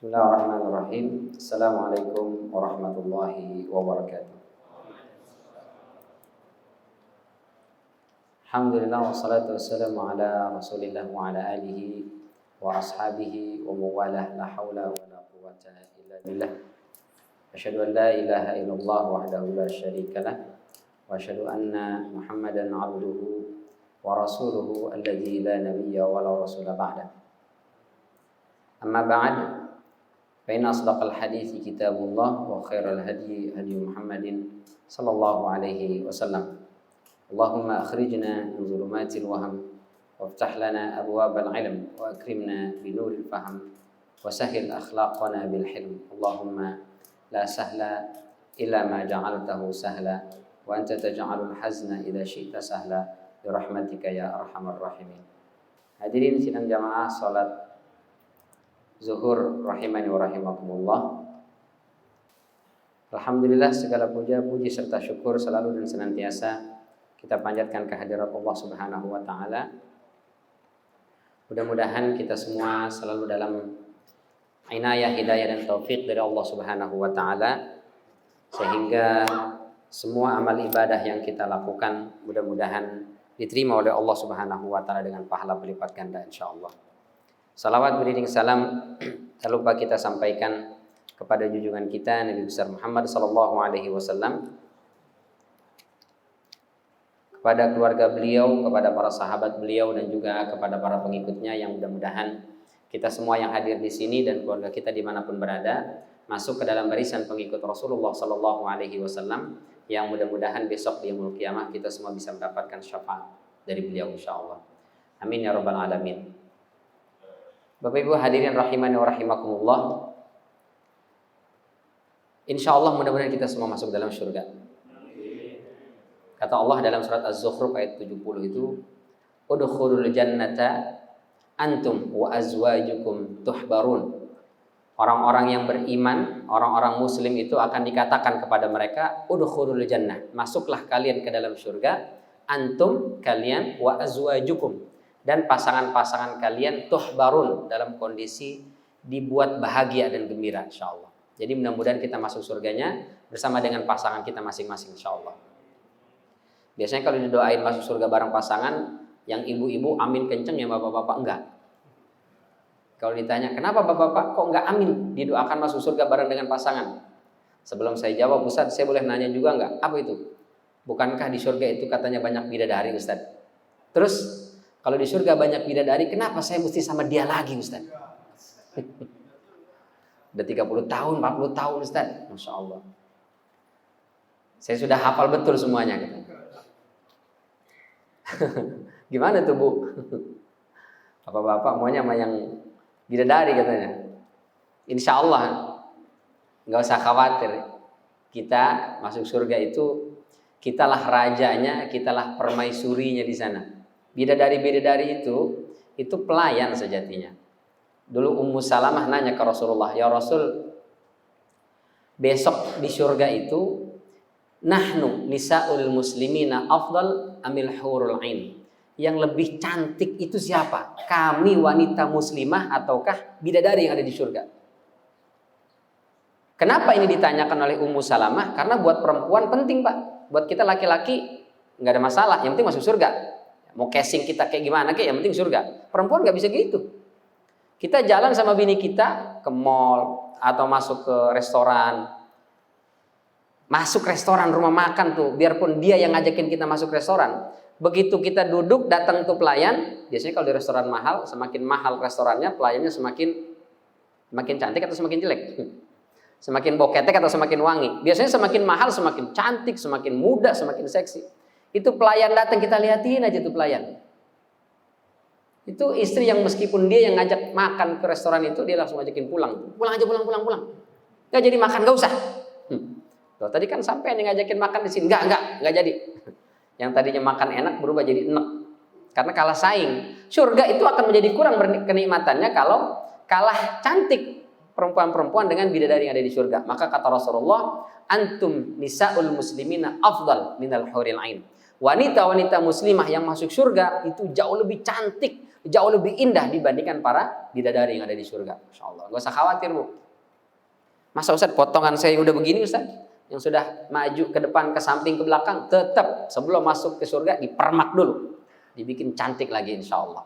Bismillahirrahmanirrahim. Assalamualaikum warahmatullahi wabarakatuh. Alhamdulillah wassalatu wassalamu ala Rasulillah wa ala alihi wa ashabihi wa mawalah, la haula wa la quwwata illa billah. Asyhadu an la ilaha illallah wahdahu la syarika lah wa asyhadu anna Muhammadan abduhu wa rasuluhu alladzi la nabiyya wa la rasula ba'da. Amma ba'd. فإن أصدق الحديث كتاب الله وخير الهدي هدي محمد صلى الله عليه وسلم. اللهم أخرجنا من ظلمات الوهم وافتح لنا أبواب العلم وأكرمنا بنور الفهم وسهل أخلاقنا بالحلم. اللهم لا سهل إلا ما جعلته سهلا وأنت تجعل الحزن إذا شئت سهلا برحمتك يا أرحم الراحمين. Hadirin sidang jamaah salat Zuhur rahimani wa rahimakumullah. Alhamdulillah, segala puja, puji serta syukur selalu dan senantiasa kita panjatkan kehadirat Allah Subhanahu wa taala. Mudah-mudahan kita semua selalu dalam inayah, hidayah dan taufik dari Allah Subhanahu wa taala, sehingga semua amal ibadah yang kita lakukan mudah-mudahan diterima oleh Allah Subhanahu wa taala dengan pahala berlipat ganda insyaallah. Salawat beriring salam tak lupa kita sampaikan kepada junjungan kita Nabi besar Muhammad sallallahu alaihi wasallam, kepada keluarga beliau, kepada para sahabat beliau dan juga kepada para pengikutnya, yang mudah-mudahan kita semua yang hadir di sini dan keluarga kita dimanapun berada masuk ke dalam barisan pengikut Rasulullah sallallahu alaihi wasallam, yang mudah-mudahan besok di yaumul qiyamah kita semua bisa mendapatkan syafaat dari beliau insyaallah. Amin ya rabbal alamin. Bapak Ibu hadirin rahimani wa rahimakumullah. Insyaallah mudah-mudahan kita semua masuk dalam surga. Kata Allah dalam surat Az-Zukhruf ayat 70 itu, udkhulul jannata antum wa azwajukum tuhbarun. Orang-orang yang beriman, orang-orang muslim itu akan dikatakan kepada mereka, udkhulul jannah, masuklah kalian ke dalam surga, antum kalian, wa azwajukum, dan pasangan-pasangan kalian, tuhbarun, dalam kondisi dibuat bahagia dan gembira insyaallah. Jadi mudah-mudahan kita masuk surganya bersama dengan pasangan kita masing-masing insyaallah. Biasanya kalau didoain masuk surga bareng pasangan, yang ibu-ibu amin kenceng, yang bapak-bapak enggak. Kalau ditanya kenapa bapak-bapak kok enggak amin didoakan masuk surga bareng dengan pasangan? Sebelum saya jawab, Ustaz, saya boleh nanya juga enggak? Apa itu? Bukankah di surga itu katanya banyak bidadari, Ustaz? Terus kalau di surga banyak bidadari, kenapa saya mesti sama dia lagi, Ustaz? Udah 30 tahun, 40 tahun, Ustaz. Masya Allah. Saya sudah hafal betul semuanya. Gimana tuh, Bu? Bapak-bapak maunya sama yang bidadari katanya. Insya Allah, nggak usah khawatir. Kita masuk surga itu, kitalah rajanya, kitalah permaisurinya di sana. Bidadari-bidadari itu pelayan sejatinya. Dulu Ummu Salamah nanya ke Rasulullah, ya Rasul, besok di surga itu nahnu nisa'ul muslimina afdal amil hurul ain. Yang lebih cantik itu siapa? Kami wanita muslimah ataukah bidadari yang ada di surga? Kenapa ini ditanyakan oleh Ummu Salamah? Karena buat perempuan penting, Pak. Buat kita laki-laki nggak ada masalah, yang penting masuk surga. Mau casing kita kayak gimana kayak, yang penting surga. Perempuan nggak bisa gitu. Kita jalan sama bini kita ke mall atau masuk ke restoran. Masuk restoran, rumah makan tuh, biarpun dia yang ngajakin kita masuk restoran. Begitu kita duduk, datang tuh pelayan. Biasanya kalau di restoran mahal, semakin mahal restorannya, pelayannya semakin cantik atau semakin jelek? Semakin bau ketek atau semakin wangi? Biasanya semakin mahal, semakin cantik, semakin muda, semakin seksi. Itu pelayan datang, kita liatin aja tuh pelayan. Itu istri yang meskipun dia yang ngajak makan ke restoran itu, dia langsung ngajakin pulang. Pulang aja, pulang. Gak jadi makan, gak usah. Tuh, tadi kan sampai yang ngajakin makan di sini. Gak jadi. Yang tadinya makan enak berubah jadi enek. Karena kalah saing. Surga itu akan menjadi kurang kenikmatannya kalau kalah cantik perempuan-perempuan dengan bidadari yang ada di surga. Maka kata Rasulullah, antum nisa'ul muslimina afdal minal huril ain. wanita-wanita muslimah yang masuk surga itu jauh lebih cantik, jauh lebih indah dibandingkan para bidadari yang ada di surga. Masya Allah, gak usah khawatir bu. Masa Ustaz potongan saya udah begini Ustaz, yang sudah maju ke depan, ke samping, ke belakang, tetap sebelum masuk ke surga dipermak dulu, dibikin cantik lagi insya Allah.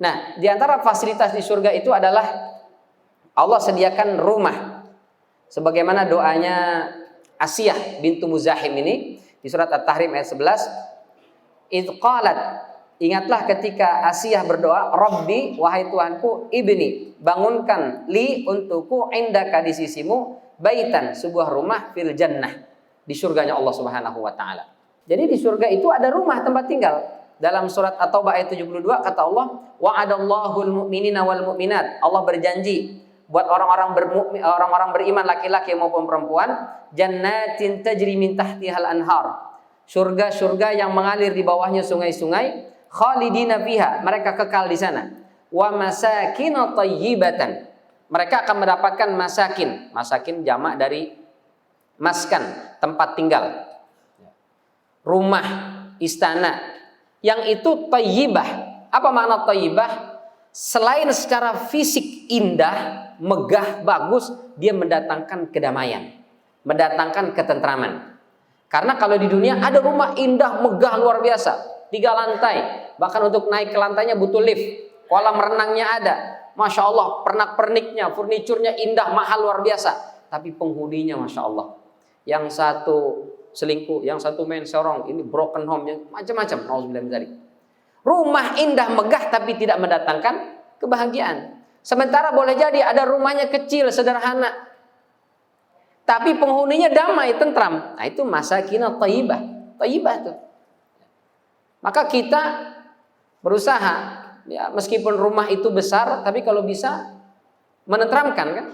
Nah, di antara fasilitas di surga itu adalah Allah sediakan rumah, sebagaimana doanya Asiyah bintu Muzahim ini di surat At-Tahrim ayat 11. Idz qalat, ingatlah ketika Asiyah berdoa, Rabbi, wahai Tuhanku, ibni, bangunkan li untukku indaka di sisimu baitan, sebuah rumah fil jannah, di surganya Allah Subhanahu wa taala. Jadi di surga itu ada rumah tempat tinggal. Dalam surat At-Taubah ayat 72 kata Allah, wa'adallahul mu'minina wal mu'minat. Allah berjanji buat orang-orang beriman laki-laki maupun perempuan, jannatin tajri min tahtihal anhar. Surga-surga yang mengalir di bawahnya sungai-sungai, khalidina fiha, mereka kekal di sana. Wa masakin thayyibatan. Mereka akan mendapatkan masakin. Masakin jamak dari maskan, tempat tinggal. Rumah, istana yang itu thayyibah. Apa makna thayyibah? Selain secara fisik indah, megah, bagus, dia mendatangkan kedamaian, mendatangkan ketentraman. Karena kalau di dunia ada rumah indah, megah, luar biasa, 3 lantai, bahkan untuk naik ke lantainya butuh lift, kolam renangnya ada, Masya Allah, pernak-perniknya, furniturnya indah, mahal, luar biasa. Tapi penghuninya Masya Allah, yang satu selingkuh, yang satu main serong, ini broken home, yang macam-macam. Nauzubillah min dzalik. Rumah indah, megah, tapi tidak mendatangkan kebahagiaan. Sementara boleh jadi ada rumahnya kecil, sederhana, tapi penghuninya damai, tentram. Nah itu masakinah thayyibah. Thayyibah tuh. Maka kita berusaha, ya, meskipun rumah itu besar, tapi kalau bisa menenteramkan kan.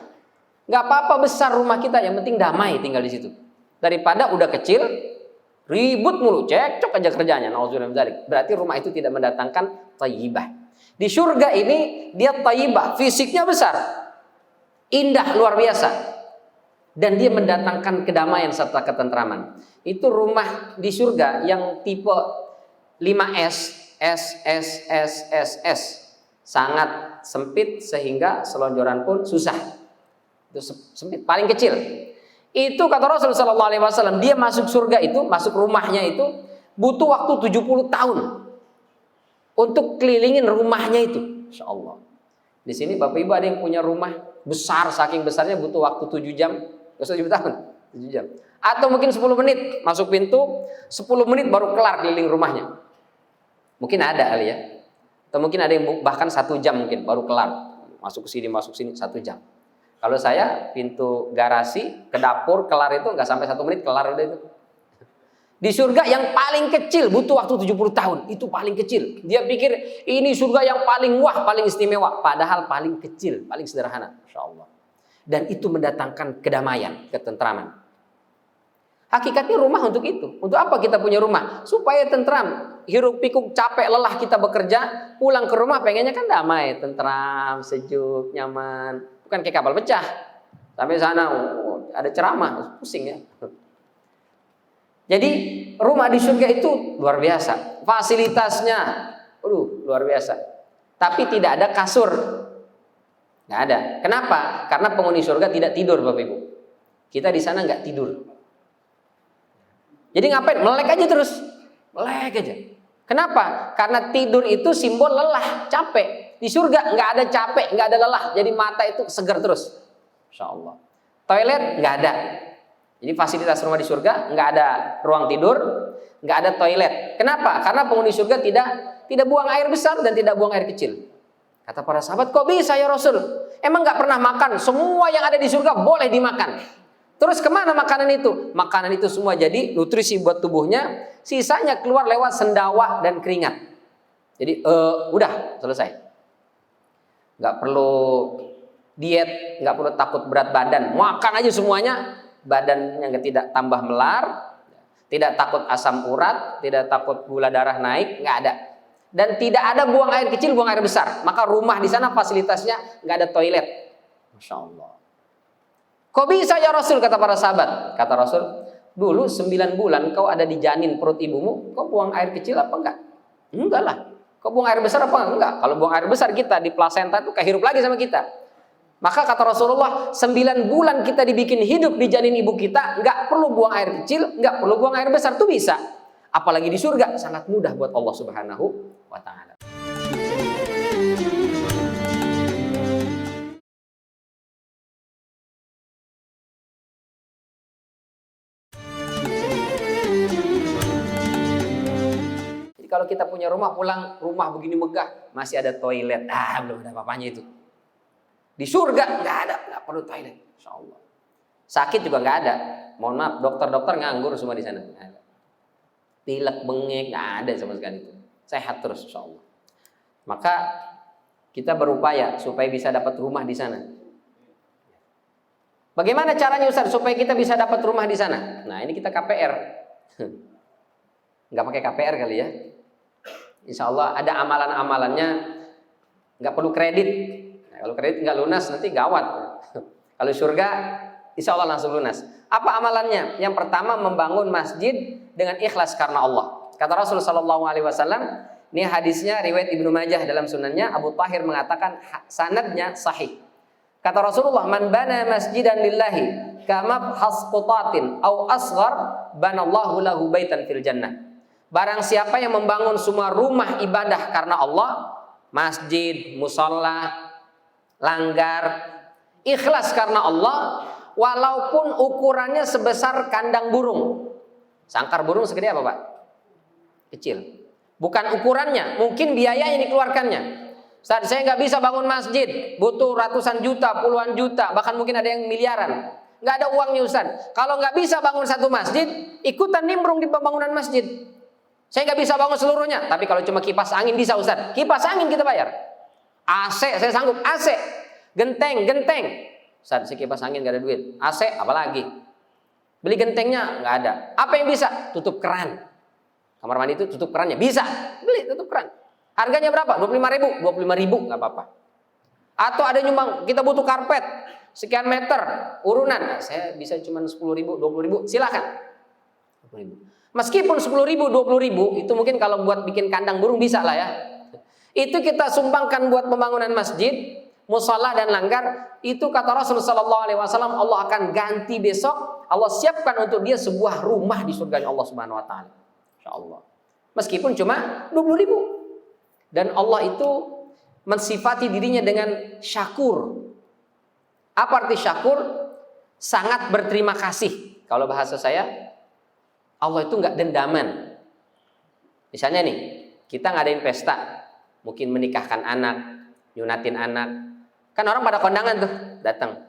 Nggak apa-apa besar rumah kita, yang penting damai tinggal di situ. Daripada udah kecil, ribut mulu, cekcok aja kerjanya. Nauzubillah min dzalik. Berarti rumah itu tidak mendatangkan thayyibah. Di surga ini dia thayyibah, fisiknya besar, indah, luar biasa, dan dia mendatangkan kedamaian serta ketentraman. Itu rumah di surga yang tipe 5S, S. Sangat sempit sehingga selonjoran pun susah. Itu sempit, paling kecil. Itu kata Rasulullah SAW, dia masuk surga itu, masuk rumahnya itu butuh waktu 70 tahun untuk kelilingin rumahnya itu. Insya Allah. Di sini Bapak Ibu ada yang punya rumah besar, saking besarnya butuh waktu 7 jam, 7 tahun, 7 jam. Atau mungkin 10 menit, masuk pintu, 10 menit baru kelar keliling rumahnya. Mungkin ada kali ya. Atau mungkin ada yang bahkan 1 jam mungkin baru kelar. Masuk ke sini, 1 jam. Kalau saya pintu garasi ke dapur kelar itu nggak sampai 1 menit, kelar udah itu. Di surga yang paling kecil butuh waktu 70 tahun. Itu paling kecil. Dia pikir ini surga yang paling wah, paling istimewa. Padahal paling kecil, paling sederhana. Masya Allah. Dan itu mendatangkan kedamaian, ketentraman. Hakikatnya rumah untuk itu. Untuk apa kita punya rumah? Supaya tentram. Hiruk pikuk capek lelah kita bekerja, pulang ke rumah pengennya kan damai, tentram, sejuk, nyaman. Bukan kayak kapal pecah. Sampai sana ada ceramah, pusing ya. Jadi rumah di surga itu luar biasa. Fasilitasnya luar biasa. Tapi tidak ada kasur. Nggak ada. Kenapa? Karena penghuni surga tidak tidur Bapak Ibu. Kita di sana nggak tidur. Jadi ngapain? Melek aja terus. Melek aja. Kenapa? Karena tidur itu simbol lelah, capek. Di surga nggak ada capek, nggak ada lelah. Jadi mata itu segar terus. Insya Allah. Toilet nggak ada. Jadi fasilitas rumah di surga nggak ada ruang tidur, nggak ada toilet. Kenapa? Karena penghuni surga tidak buang air besar dan tidak buang air kecil. Kata para sahabat, kok bisa ya Rasul? Emang nggak pernah makan? Semua yang ada di surga boleh dimakan. Terus kemana makanan itu? Makanan itu semua jadi nutrisi buat tubuhnya. Sisanya keluar lewat sendawa dan keringat. Jadi udah selesai. Nggak perlu diet, nggak perlu takut berat badan. Makan aja semuanya, badannya tidak tambah melar, tidak takut asam urat, tidak takut gula darah naik, nggak ada. Dan tidak ada buang air kecil, buang air besar. Maka rumah di sana fasilitasnya nggak ada toilet. Masya Allah. Kok bisa ya Rasul, kata para sahabat? Kata Rasul, Dulu 9 bulan kau ada di janin perut ibumu, kau buang air kecil apa enggak? Enggak lah. Kau buang air besar apa enggak? Kalau buang air besar kita di plasenta itu kehirup lagi sama kita. Maka kata Rasulullah, 9 bulan kita dibikin hidup di janin ibu kita, enggak perlu buang air kecil, enggak perlu buang air besar, tuh bisa. Apalagi di surga, sangat mudah buat Allah Subhanahu wa ta'ala. Kalau kita punya rumah, pulang rumah begini megah, masih ada toilet, belum ada apa-apanya itu. Di surga nggak ada, nggak perlu toilet, insya Allah. Sakit juga nggak ada. Mohon maaf, dokter-dokter nganggur semua di sana. Nggak ada. Pilek, bengek, nggak ada sama sekali itu. Sehat terus, insya Allah. Maka kita berupaya supaya bisa dapat rumah di sana. Bagaimana caranya Ustaz supaya kita bisa dapat rumah di sana? Nah ini kita KPR. Nggak pakai KPR kali ya. Insya Allah ada amalan-amalannya, nggak perlu kredit. Nah, kalau kredit nggak lunas nanti gawat. Kalau surga, insya Allah langsung lunas. Apa amalannya? Yang pertama membangun masjid dengan ikhlas karena Allah. Kata Rasul Shallallahu Alaihi Wasallam, ini hadisnya riwayat Ibnu Majah dalam sunannya. Abu Tahir mengatakan sanadnya sahih. Kata Rasulullah, man bana masjidan lillahi kama hasqutatin au asghar banallahu lahu baitan fil jannah. Barang siapa yang membangun semua rumah ibadah karena Allah, masjid, musola, langgar, ikhlas karena Allah, walaupun ukurannya sebesar kandang burung. Sangkar burung segede apa Pak? Kecil. Bukan ukurannya, mungkin biaya yang dikeluarkannya. Ustaz, saya nggak bisa bangun masjid, butuh ratusan juta, puluhan juta, bahkan mungkin ada yang miliaran. Nggak ada uangnya Ustaz. Kalau nggak bisa bangun satu masjid, ikutan nimbrung di pembangunan masjid. Saya nggak bisa bangun seluruhnya, tapi kalau cuma kipas angin bisa Ustaz. Kipas angin kita bayar. AC saya sanggup, AC. Genteng. Ustaz, saya kipas angin nggak ada duit. AC apalagi? Beli gentengnya nggak ada. Apa yang bisa? Tutup keran. Kamar mandi itu tutup kerannya bisa. Beli tutup keran. Harganya berapa? 25.000. 25.000 nggak apa-apa. Atau ada nyumbang, kita butuh karpet sekian meter urunan. Saya bisa cuma 10.000, 20.000, silakan. 20.000. Meskipun 10.000, 20.000 itu mungkin kalau buat bikin kandang burung bisa lah ya. Itu kita sumbangkan buat pembangunan masjid, musola dan langgar. Itu kata Rasulullah SAW, Allah akan ganti besok. Allah siapkan untuk dia sebuah rumah di surganya Allah Subhanahu Wa Taala. Insya Allah. Meskipun cuma 20.000. Dan Allah itu mensifati dirinya dengan syakur. Apa arti syakur? Sangat berterima kasih. Kalau bahasa saya, Allah itu nggak dendaman. Misalnya nih, kita ngadain pesta, mungkin menikahkan anak, nyunatin anak. Kan orang pada kondangan tuh, datang.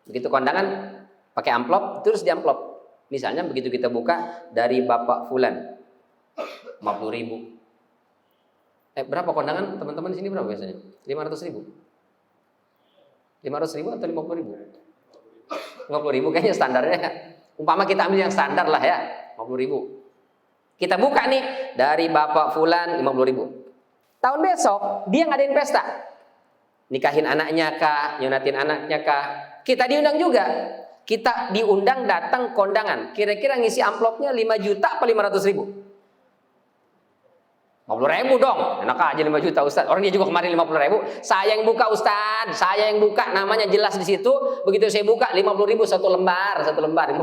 Begitu kondangan, pakai amplop, terus di amplop. Misalnya begitu kita buka dari Bapak Fulan, 50.000. Berapa kondangan teman-teman di sini berapa biasanya? 500.000. 500.000 atau 50.000? 50.000 kayaknya standarnya. Umpama kita ambil yang standar lah ya. 50.000. Kita buka nih dari Bapak Fulan 50.000. Tahun besok dia ngadain pesta, nikahin anaknya kah, nyunatin anaknya kah, kita diundang juga. Kita diundang datang kondangan. Kira-kira ngisi amplopnya 5 juta apa 500.000? 50.000 dong. Enak aja 5 juta Ustaz. Orang dia juga kemarin 50.000. Saya yang buka Ustaz. Saya yang buka, namanya jelas di situ. Begitu saya buka 50.000 satu lembar 50.000.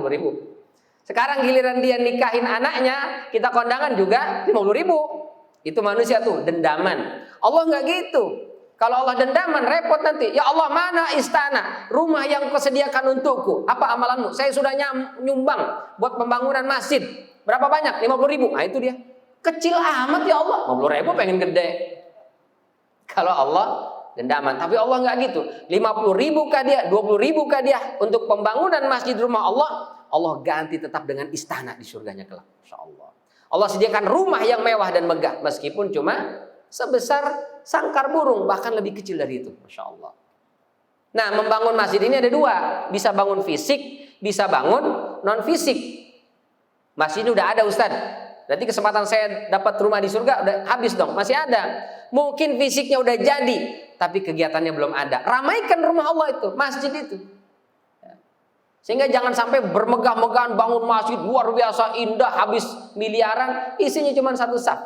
Sekarang giliran dia nikahin anaknya, kita kondangan juga 50.000. Itu manusia tuh dendaman. Allah nggak gitu. Kalau Allah dendaman repot nanti. Ya Allah, mana istana, rumah yang kau sediakan untukku? Apa amalanmu? Saya sudah nyumbang buat pembangunan masjid. Berapa banyak? 50.000. Nah itu dia. Kecil amat ya Allah. 50.000 pengen gede. Kalau Allah dendaman. Tapi Allah nggak gitu. 50.000 kah dia? 20.000 kah dia? Untuk pembangunan masjid rumah Allah, Allah ganti tetap dengan istana di surganya kelak. Insya Allah. Allah sediakan rumah yang mewah dan megah. Meskipun cuma sebesar sangkar burung. Bahkan lebih kecil dari itu. Masya Allah. Nah, membangun masjid ini ada dua. Bisa bangun fisik, bisa bangun non fisik. Masjid ini udah ada Ustaz. Berarti kesempatan saya dapat rumah di surga udah habis dong. Masih ada. Mungkin fisiknya udah jadi, tapi kegiatannya belum ada. Ramaikan rumah Allah itu, masjid itu. Sehingga jangan sampai bermegah-megahan bangun masjid luar biasa indah habis miliaran, isinya cuma satu saf,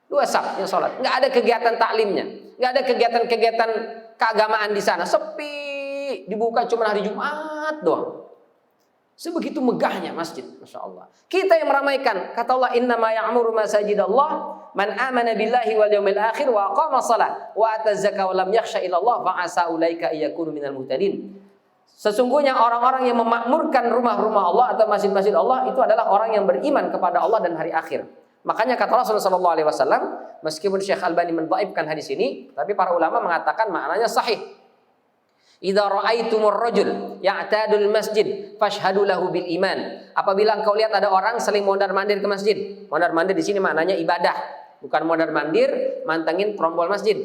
dua saf yang sholat. Nggak ada kegiatan taklimnya, nggak ada kegiatan-kegiatan keagamaan di sana. Sepi, dibuka cuma hari Jumat doang. Sebegitu megahnya masjid, masya Allah. Kita yang meramaikan, kata Allah, innama ya'muru masajidallah man amana billahi wal yawmil akhir wa aqama shalah wa ata zakah wa lam yakhsha illallah fa asa ulaika yakunu minal muhtadin. Sesungguhnya orang-orang yang memakmurkan rumah-rumah Allah atau masjid-masjid Allah itu adalah orang yang beriman kepada Allah dan hari akhir. Makanya kata Rasulullah SAW, meskipun Syekh Albani mendhaifkan hadis ini, tapi para ulama mengatakan maknanya sahih. Idza ra'aitumur rajul ya'tadul masjid fashhadu lahu bil iman. Apabila engkau lihat ada orang seling mondar-mandir ke masjid. Mondar-mandir di sini maknanya ibadah, bukan mondar-mandir mantengin trombol masjid.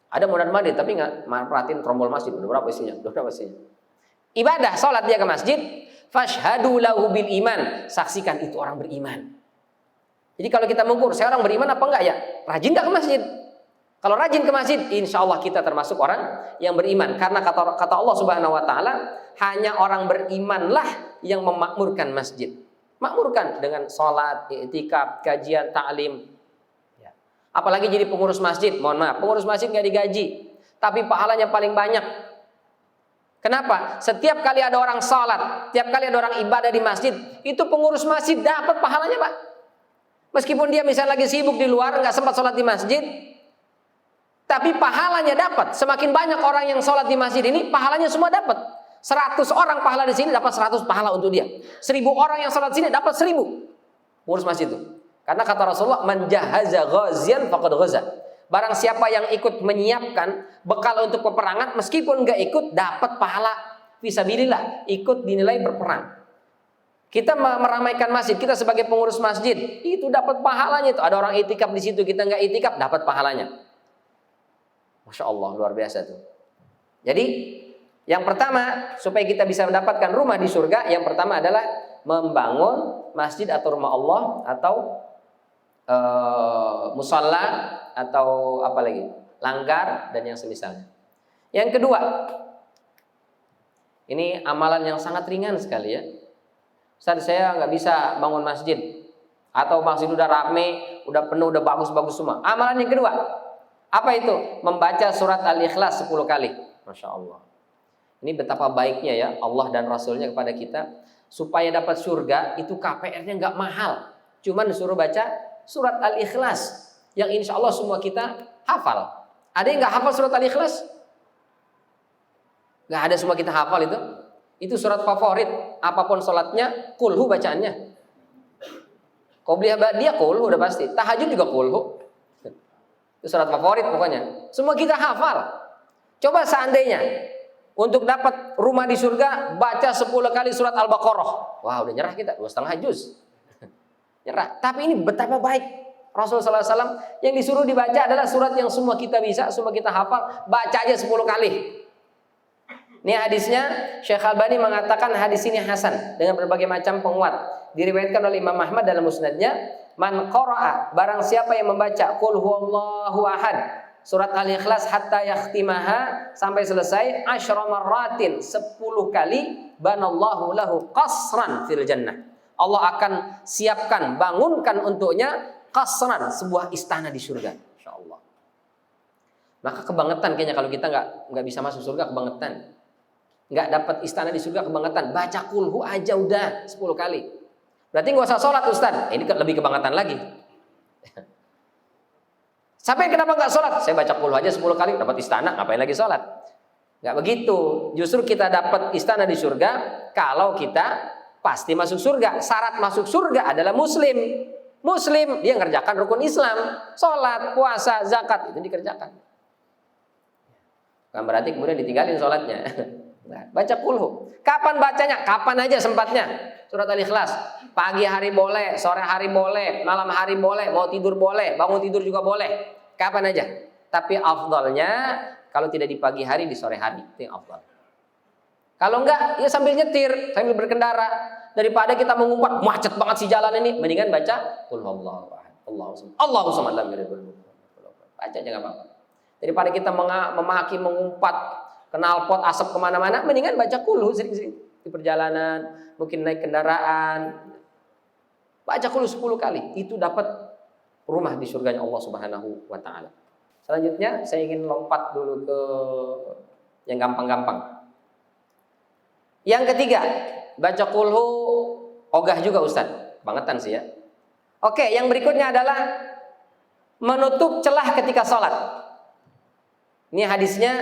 Ada mondar-mandir tapi enggak perhatiin trombol masjid. Udah berapa isinya? Ibadah, salat dia ke masjid, fashhadu lahu bil iman. Saksikan itu orang beriman. Jadi kalau kita mengukur saya orang beriman apa enggak ya? Rajin enggak ke masjid? Kalau rajin ke masjid, insya Allah kita termasuk orang yang beriman. Karena kata Allah Subhanahu Wa Taala, hanya orang berimanlah yang memakmurkan masjid. Makmurkan dengan sholat, i'tikaf, kajian, ta'lim. Ya. Apalagi jadi pengurus masjid. Mohon maaf, pengurus masjid nggak digaji, tapi pahalanya paling banyak. Kenapa? Setiap kali ada orang sholat, setiap kali ada orang ibadah di masjid, itu pengurus masjid dapat pahalanya, Pak. Meskipun dia misalnya lagi sibuk di luar, nggak sempat sholat di masjid, tapi pahalanya dapat. Semakin banyak orang yang sholat di masjid ini, pahalanya semua dapat. 100 orang pahala di sini dapat 100 pahala untuk dia. 1000 orang yang sholat di sini dapat 1000. Pengurus masjid itu. Karena kata Rasulullah, man jahaza ghazian faqad ghaza. Barang siapa yang ikut menyiapkan bekal untuk peperangan, meskipun enggak ikut, dapat pahala fisabilillah, ikut dinilai berperang. Kita meramaikan masjid, kita sebagai pengurus masjid, itu dapat pahalanya. Itu ada orang itikaf di situ, kita enggak itikaf, dapat pahalanya. Masya Allah, luar biasa tuh. Jadi yang pertama supaya kita bisa mendapatkan rumah di surga, yang pertama adalah membangun masjid atau rumah Allah atau musalla atau apa lagi, langgar dan yang semisalnya. Yang kedua, ini amalan yang sangat ringan sekali ya. Ustaz, saya nggak bisa bangun masjid atau masjid udah rame, udah penuh, udah bagus-bagus semua. Amalan yang kedua, apa itu? Membaca surat Al-Ikhlas 10 kali. Masya Allah. Ini betapa baiknya ya Allah dan Rasulnya kepada kita. Supaya dapat surga itu KPR-nya nggak mahal. Cuman disuruh baca surat Al-Ikhlas. Yang insya Allah semua kita hafal. Ada yang nggak hafal surat Al-Ikhlas? Nggak ada, semua kita hafal itu. Itu surat favorit. Apapun sholatnya, kulhu bacaannya. Qobliyah ba'diyah kulhu udah pasti. Tahajud juga kulhu. Itu surat favorit pokoknya. Semua kita hafal. Coba seandainya untuk dapat rumah di surga baca 10 kali surat Al-Baqarah. Wah, udah nyerah kita, 2,5 juz. Nyerah. Tapi ini betapa baik. Rasulullah SAW yang disuruh dibaca adalah surat yang semua kita bisa, semua kita hafal. Baca aja 10 kali. Ini hadisnya, Syekh Albani mengatakan hadis ini hasan dengan berbagai macam penguat. Diriwayatkan oleh Imam Ahmad dalam musnadnya. Man qara'a, barang siapa yang membaca qul huwallahu ahad, surat Al-Ikhlas hatta yakhtimaha, sampai selesai, 10 marratin, 10 kali, banallahu lahu qasran fil jannah. Allah akan siapkan, bangunkan untuknya qasran, sebuah istana di surga. Insyaallah. Maka kebangetan kayaknya kalau kita nggak bisa masuk surga, kebangetan. Nggak dapat istana di surga, kebangetan. Baca kulhu aja udah 10 kali. Berarti nggak usah sholat Ustaz. Ini lebih kebangetan lagi. Sampai kenapa nggak sholat? Saya baca kulhu aja 10 kali dapat istana, ngapain lagi sholat? Nggak begitu. Justru kita dapat istana di surga kalau kita pasti masuk surga. Syarat masuk surga adalah muslim. Muslim dia ngerjakan rukun Islam, sholat, puasa, zakat, itu dikerjakan. Kan berarti kemudian ditinggalin sholatnya. Nah, baca kulhu. Kapan bacanya? Kapan aja sempatnya. Surat Al-Ikhlas. Pagi hari boleh, sore hari boleh, malam hari boleh, mau tidur boleh, bangun tidur juga boleh. Kapan aja. Tapi afdalnya kalau tidak di pagi hari, di sore hari. Itu yang afdal. Kalau enggak, ya sambil nyetir, sambil berkendara. Daripada kita mengumpat, macet banget si jalan ini, mendingan baca qul huwallahu ahad, Allahu samad, lam yalid walam yulad. Baca aja enggak apa-apa. Daripada kita memaki, mengumpat, knalpot asap kemana-mana, mendingan baca kulhu sering-sering. di perjalanan, mungkin naik kendaraan, baca qul 10 kali, itu dapat rumah di surganya Allah Subhanahu wa taala. Selanjutnya saya ingin lompat dulu ke yang gampang-gampang. Yang ketiga, baca qulhu ogah juga Ustaz. Bangetan sih ya. Oke, yang berikutnya adalah menutup celah ketika sholat. Ini hadisnya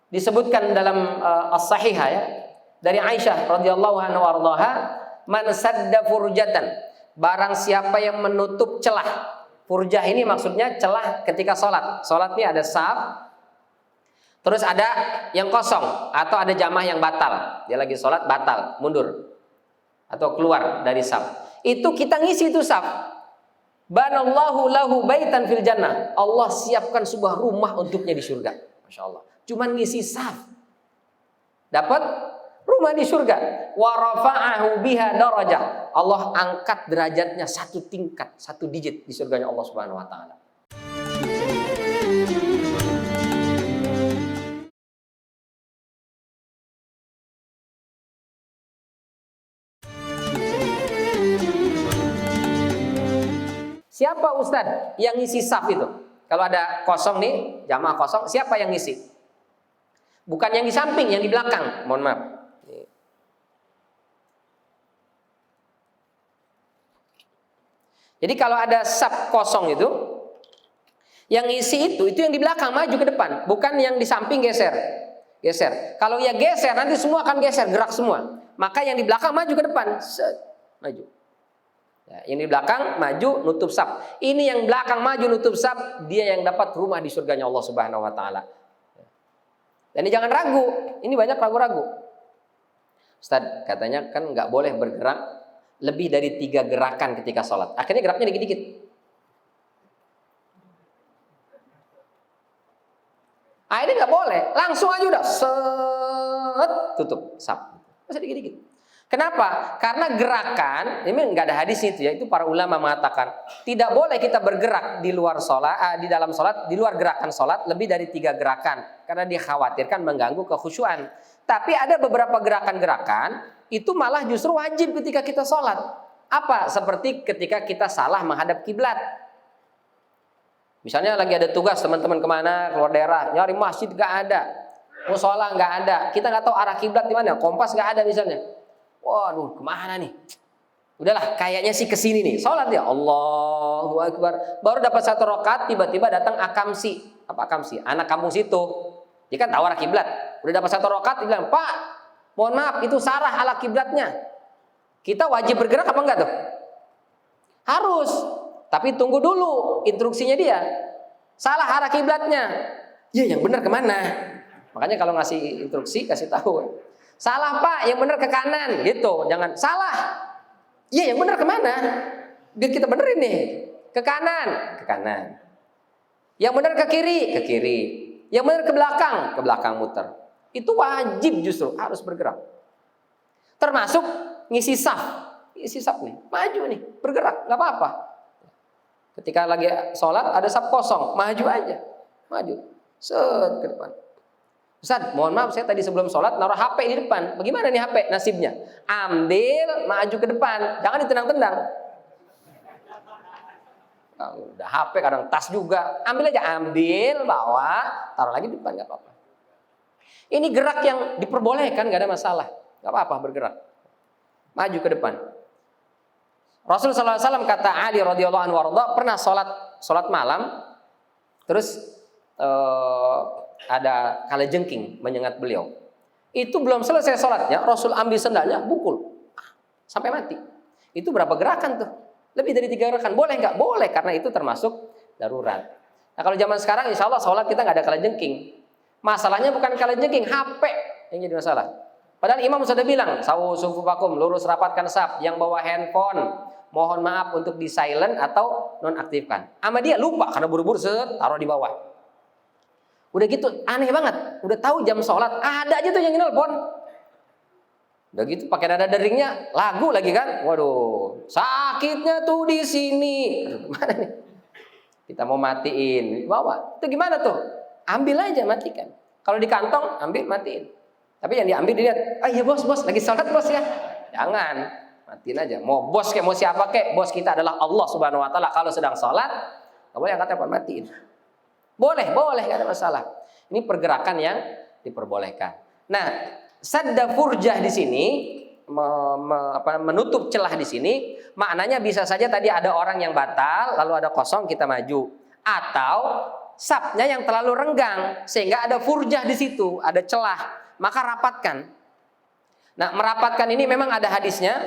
disebutkan dalam as-sahihah ya, dari Aisyah radhiyallahu anha warḍaha, man sadda furjatan, barang siapa yang menutup celah. Furjah ini maksudnya celah ketika sholat. Sholat ini ada saf, terus ada yang kosong atau ada jamaah yang batal. Dia lagi sholat batal, mundur atau keluar dari saf. Itu kita ngisi itu saf. Banallahu lahu baitan fil jannah. Allah siapkan sebuah rumah untuknya di surga. Masya Allah. Cuman ngisi saf, dapat rumah di surga. Wa rafa'ahu biha darajah. Allah angkat derajatnya satu tingkat, satu digit di surganya Allah Subhanahu wa taala. Siapa Ustadz yang ngisi saf itu? Kalau ada kosong nih, jamaah kosong, siapa yang ngisi? Bukan yang di samping, yang di belakang. Mohon maaf. Jadi kalau ada saf kosong itu, yang ngisi itu yang di belakang maju ke depan, bukan yang di samping geser. Geser. Kalau ya geser, nanti semua akan geser, gerak semua. Maka yang di belakang maju ke depan, maju. Ya, yang di belakang maju nutup saf. Ini yang belakang maju nutup saf, dia yang dapat rumah di surganya Allah Subhanahu wa taala. Dan ini jangan ragu, ini banyak ragu-ragu. Ustaz, katanya kan nggak boleh bergerak lebih dari 3 gerakan ketika sholat. Akhirnya geraknya dikit-dikit. Ini nggak boleh, langsung aja udah set tutup saf. Masa dikit-dikit. Kenapa? Karena gerakan, ini nggak ada hadis itu ya, itu para ulama mengatakan tidak boleh kita bergerak di luar sholat, di dalam sholat, di luar gerakan sholat lebih dari 3 gerakan, karena dikhawatirkan mengganggu kekhusyuan. Tapi ada beberapa gerakan-gerakan itu malah justru wajib ketika kita sholat. Apa? Seperti ketika kita salah menghadap kiblat. Misalnya lagi ada tugas teman-teman kemana, keluar daerah, nyari masjid nggak ada, musola nggak ada, kita nggak tahu arah kiblat di mana, kompas nggak ada misalnya. Waduh, kemana nih? Udahlah, kayaknya sih kesini nih. Sholat ya, Allahu Akbar. Baru dapat 1 rakaat, tiba-tiba datang akamsi. Apa akamsi? Anak kampung situ. Dia kan tahu arah kiblat. Udah dapat 1 rakaat, dia bilang, Pak, mohon maaf, itu salah arah kiblatnya. Kita wajib bergerak apa enggak tuh? Harus. Tapi tunggu dulu instruksinya dia. Salah arah kiblatnya. Ya, yang benar kemana? Makanya kalau ngasih instruksi, kasih tahu. Salah Pak, yang benar ke kanan, gitu. Jangan salah. Iya, yang benar kemana? Biar kita benerin nih. Ke kanan, ke kanan. Yang benar ke kiri, Yang benar ke belakang muter. Itu wajib justru harus bergerak. Termasuk ngisi saf, nih, maju nih, bergerak, nggak apa-apa. Ketika lagi sholat ada saf kosong, maju aja, maju, set ke depan. Ustaz, mohon maaf saya tadi sebelum sholat naruh HP di depan. Bagaimana nih HP nasibnya? Ambil, maju ke depan. Jangan ditendang-tendang. Nah, udah HP kadang tas juga. Ambil aja, ambil, bawa, taruh lagi di depan, nggak apa-apa. Ini gerak yang diperbolehkan, nggak ada masalah. Nggak apa-apa bergerak. Maju ke depan. Rasulullah SAW kata Ali radhiyallahu anhu pernah sholat malam, terus ada kalajengking menyengat beliau. Itu belum selesai sholatnya, Rasul ambil sendalnya, pukul sampai mati. Itu berapa gerakan tuh? Lebih dari 3 gerakan. Boleh nggak? Boleh, karena itu termasuk darurat. Nah kalau zaman sekarang, insya Allah sholat kita nggak ada kalajengking. Masalahnya bukan kalajengking, HP yang jadi masalah. Padahal Imam sudah bilang, sawu sufufakum, lurus rapatkan saf. Yang bawa handphone, mohon maaf untuk di silent atau nonaktifkan. Sama dia lupa karena buru-buru taruh di bawah. Udah gitu aneh banget. Udah tahu jam sholat, ada aja tuh yang nelpon. Udah gitu pakai nada deringnya, lagu lagi kan. Waduh, sakitnya tuh di sini. Aduh, gimana nih? Kita mau matiin, bawa. Itu gimana tuh? Ambil aja, matikan. Kalau di kantong, ambil, matiin. Tapi yang diambil dilihat, ah iya bos, lagi sholat bos ya. Jangan, matiin aja. Mau bos kayak mau siapa kayak, bos kita adalah Allah Subhanahu Wa Taala. Kalau sedang sholat, nggak boleh angkat telepon, matiin. Boleh, nggak ada masalah. Ini pergerakan yang diperbolehkan. Nah, sadda furjah di sini menutup celah di sini, maknanya bisa saja tadi ada orang yang batal, lalu ada kosong kita maju, atau sapnya yang terlalu renggang sehingga ada furjah di situ, ada celah, maka rapatkan. Nah, merapatkan ini memang ada hadisnya.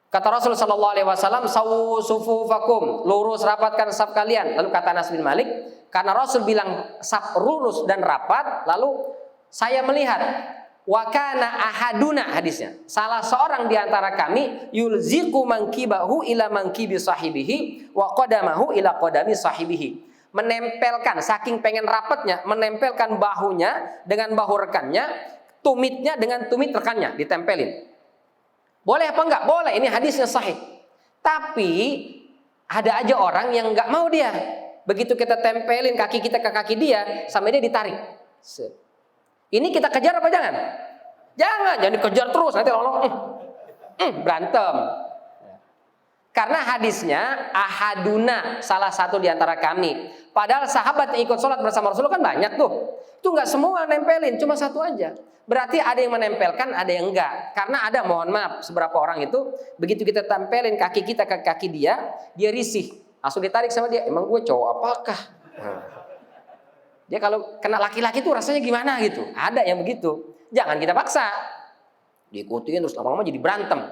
Kata Rasul sallallahu alaihi wasallam, "Sawu sufufakum," lurus rapatkan saf kalian. Lalu kata Anas bin Malik, karena Rasul bilang saf lurus dan rapat, lalu saya melihat wa kana ahaduna, hadisnya, salah seorang di antara kami yulziqu mankibahu ila mankibi sahibihi wa qadamahu ila qadami sahibihi. Menempelkan, saking pengen rapatnya, menempelkan bahunya dengan bahu rekannya, tumitnya dengan tumit rekannya, ditempelin. Boleh apa enggak? Boleh, ini hadisnya sahih. Tapi ada aja orang yang enggak mau dia. Begitu kita tempelin kaki kita ke kaki dia, sampai dia ditarik. Ini kita kejar apa jangan? Jangan dikejar terus, nanti berantem. Karena hadisnya ahaduna, salah satu di antara kami. Padahal sahabat yang ikut sholat bersama Rasul kan banyak tuh. Itu enggak semua nempelin, cuma satu aja. Berarti ada yang menempelkan, ada yang enggak. Karena ada, mohon maaf, seberapa orang itu begitu kita tempelin kaki kita ke kaki dia risih. Langsung ditarik sama dia, emang gue cowok apakah? Dia kalau kena laki-laki tuh rasanya gimana gitu. Ada yang begitu. Jangan kita paksa. Diikutin terus lama-lama jadi berantem.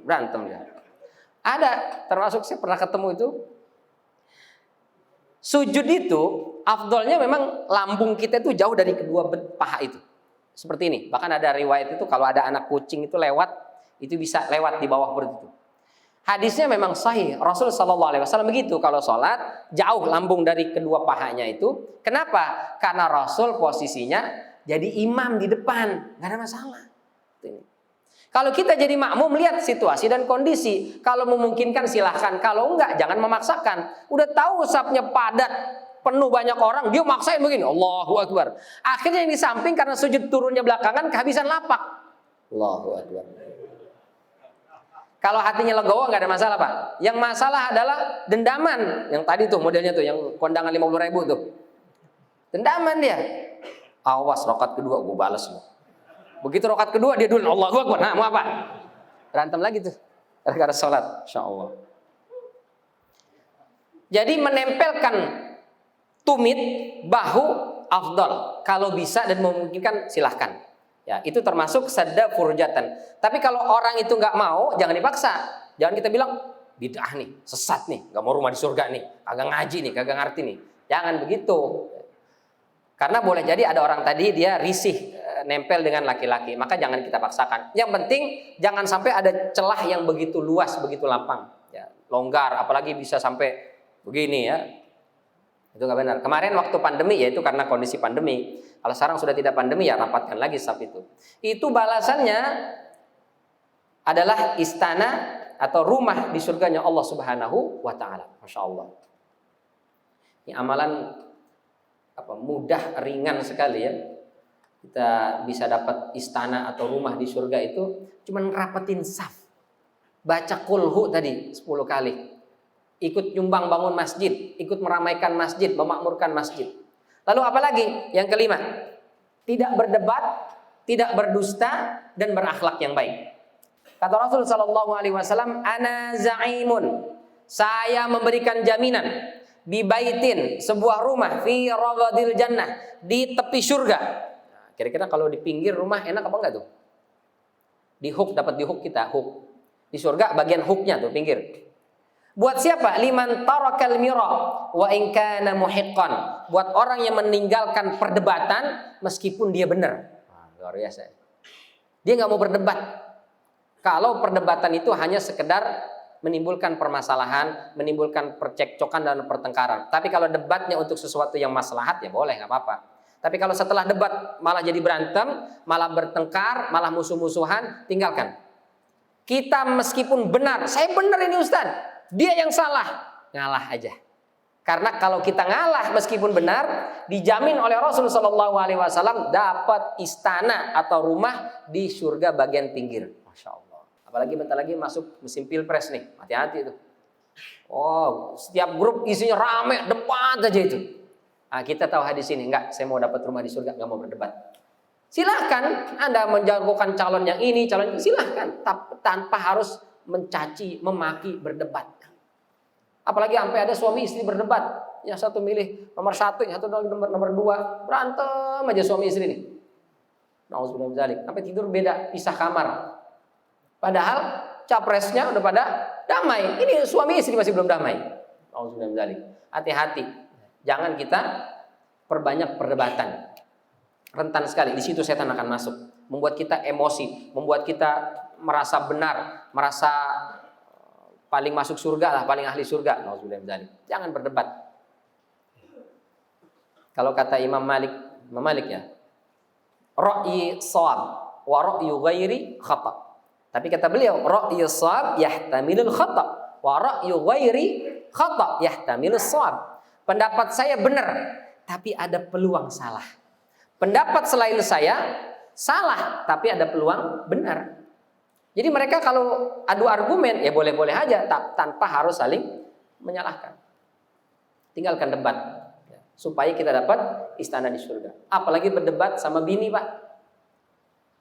Berantem ya. Ada, termasuk saya pernah ketemu itu. Sujud itu afdolnya memang lambung kita itu jauh dari kedua paha itu. Seperti ini. Bahkan ada riwayat itu kalau ada anak kucing itu lewat, itu bisa lewat di bawah perut itu. Hadisnya memang sahih. Rasul sallallahu alaihi wasallam begitu, kalau sholat jauh lambung dari kedua pahanya itu. Kenapa? Karena Rasul posisinya jadi imam di depan, nggak ada masalah. Kalau kita jadi makmum, lihat situasi dan kondisi. Kalau memungkinkan silahkan, kalau enggak jangan memaksakan. Udah tahu safnya padat, penuh banyak orang, dia maksain begini, Allahu Akbar. Akhirnya yang di samping karena sujud turunnya belakangan kehabisan lapak. Allahu Akbar. Kalau hatinya legowo nggak ada masalah, Pak. Yang masalah adalah dendaman. Yang tadi tuh modelnya tuh, yang kondangan 50.000 tuh. Dendaman dia. Awas rokat kedua gue balas loh. Begitu rokat kedua dia dulu Allahu Akbar. Nah, mau apa? Berantem lagi tuh. Gara-gara sholat, insyaallah. Jadi menempelkan tumit bahu afdal. Kalau bisa dan memungkinkan silahkan. Ya, itu termasuk sadda furjatan. Tapi kalau orang itu nggak mau, jangan dipaksa. Jangan kita bilang bid'ah nih, sesat nih, nggak mau rumah di surga nih, kagak ngaji nih, kagak ngerti nih. Jangan begitu. Karena boleh jadi ada orang tadi dia risih nempel dengan laki-laki, maka jangan kita paksakan. Yang penting jangan sampai ada celah yang begitu luas, begitu lapang, ya, longgar, apalagi bisa sampai begini ya. Itu nggak benar. Kemarin waktu pandemi, ya itu karena kondisi pandemi. Kalau sekarang sudah tidak pandemi, ya rapatkan lagi saf itu. Itu balasannya adalah istana atau rumah di surganya Allah Subhanahu wa taala. Masya Allah. Ini amalan mudah, ringan sekali ya. Kita bisa dapat istana atau rumah di surga itu cuman rapetin saf. Baca kulhu tadi 10 kali. Ikut nyumbang bangun masjid, ikut meramaikan masjid, memakmurkan masjid. Lalu apa lagi? Yang kelima, tidak berdebat, tidak berdusta, dan berakhlak yang baik. Kata Rasul sallallahu alaihi wasallam, "Ana za'imun." Saya memberikan jaminan bibaitin, sebuah rumah fi raghadil jannah, di tepi surga. Kira-kira kalau di pinggir rumah enak apa enggak tuh? Di hook, dapat di hook kita, hook. Di surga bagian hooknya tuh pinggir. Buat siapa? Liman tarakal mira wa in kana muhiqqan. Buat orang yang meninggalkan perdebatan meskipun dia benar. Luar biasa. Dia nggak mau berdebat. Kalau perdebatan itu hanya sekedar menimbulkan permasalahan, menimbulkan percekcokan dan pertengkaran. Tapi kalau debatnya untuk sesuatu yang maslahat, ya boleh, nggak apa-apa. Tapi kalau setelah debat malah jadi berantem, malah bertengkar, malah musuh-musuhan, tinggalkan. Kita meskipun benar, saya benar ini Ustaz, dia yang salah, ngalah aja. Karena kalau kita ngalah meskipun benar, dijamin oleh Rasulullah SAW dapat istana atau rumah di surga bagian pinggir. Masya Allah. Apalagi bentar lagi masuk musim pilpres nih, hati-hati itu. Oh, setiap grup isinya rame, debat aja itu. Nah, kita tahu hadis ini, enggak, saya mau dapat rumah di surga, enggak mau berdebat. Silahkan Anda menjagokan calon yang ini, calon itu, silahkan, tanpa harus mencaci, memaki, berdebat. Apalagi sampai ada suami istri berdebat, yang satu milih nomor 1, yang satu nomor 2, berantem aja suami istri nih. Nauzubillah min dzalik. Sampai tidur beda, pisah kamar. Padahal capresnya udah pada damai. Ini suami istri masih belum damai. Nauzubillah min dzalik. Hati-hati, jangan kita perbanyak perdebatan. Rentan sekali, di situ setan akan masuk, membuat kita emosi, membuat kita merasa benar, merasa paling masuk surga lah, paling ahli surga. Jangan berdebat. Kalau kata Imam Malik ya, ra'yi shawab wa ra'yu ghairi khata'. Tapi kata beliau, ra'yu shawab yahtamilul khata' wa ra'yu ghairi khata' yahtamilus shawab. Pendapat saya benar, tapi ada peluang salah. Pendapat selain saya salah, tapi ada peluang benar. Jadi mereka kalau adu argumen ya boleh-boleh aja, tanpa harus saling menyalahkan. Tinggalkan debat ya, supaya kita dapat istana di surga. Apalagi berdebat sama bini, Pak.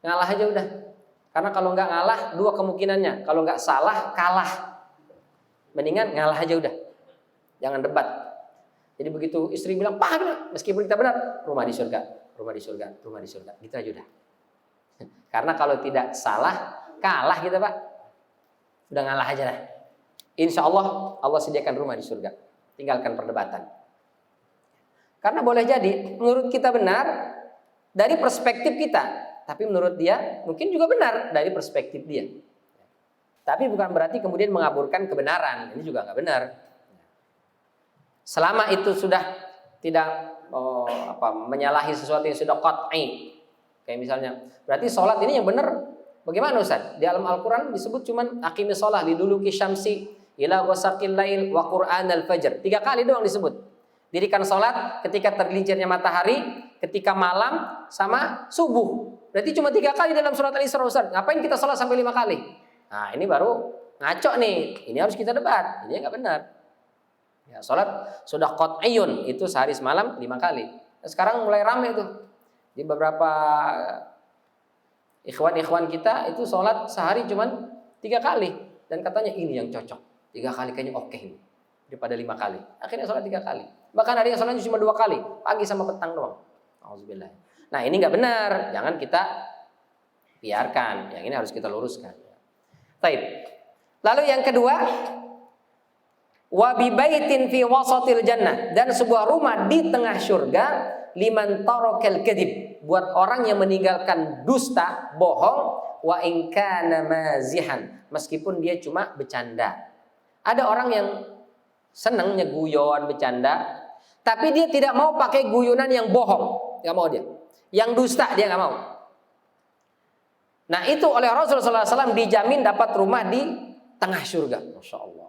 Ngalah aja udah. Karena kalau nggak ngalah, dua kemungkinannya. Kalau nggak salah, kalah. Mendingan ngalah aja udah. Jangan debat. Jadi begitu istri bilang, "Pak, meskipun kita benar, rumah di surga. Rumah di surga, rumah di surga." Gitu aja udah. Karena kalau tidak salah, kalah kita, Pak. Udah ngalah aja lah. Insya Allah, Allah sediakan rumah di surga. Tinggalkan perdebatan. Karena boleh jadi menurut kita benar dari perspektif kita, tapi menurut dia mungkin juga benar dari perspektif dia. Tapi bukan berarti kemudian mengaburkan kebenaran. Ini juga nggak benar. Selama itu sudah tidak menyalahi sesuatu yang sudah qat'i. Kayak misalnya, berarti sholat ini yang benar bagaimana Ustaz? Di dalam Al-Quran disebut cuman aqimis sholah liduluki syamsi ila ghasaqil lail wa qur'anal fajr. 3 kali doang disebut. Dirikan sholat ketika tergelincirnya matahari, ketika malam, sama subuh. Berarti cuma 3 kali dalam surat Al-Isra, Ustaz. Ngapain kita sholat sampai 5 kali? Nah, ini baru ngaco nih. Ini harus kita debat. Ini nggak benar. Ya, sholat sudah qat'iyun, itu sehari semalam 5 kali. Nah, sekarang mulai rame tuh. Di beberapa ikhwan-ikhwan kita itu sholat sehari cuman 3 kali. Dan katanya ini yang cocok. 3 kali kayaknya oke ini. Daripada 5 kali. Akhirnya sholat 3 kali. Bahkan ada yang sholatnya cuma 2 kali. Pagi sama petang doang. Alhamdulillah. Nah, ini nggak benar. Jangan kita biarkan. Yang ini harus kita luruskan. Baik. Lalu yang kedua, wa bi baitin fi wasatil jannah, dan sebuah rumah di tengah surga liman tarakal kadzib, buat orang yang meninggalkan dusta, bohong, wa in kana mazihan, meskipun dia cuma bercanda. Ada orang yang senang nyeguyon, bercanda, tapi dia tidak mau pakai guyonan yang bohong, enggak mau dia. Yang dusta dia enggak mau. Nah, itu oleh Rasulullah SAW dijamin dapat rumah di tengah surga. Masya Allah.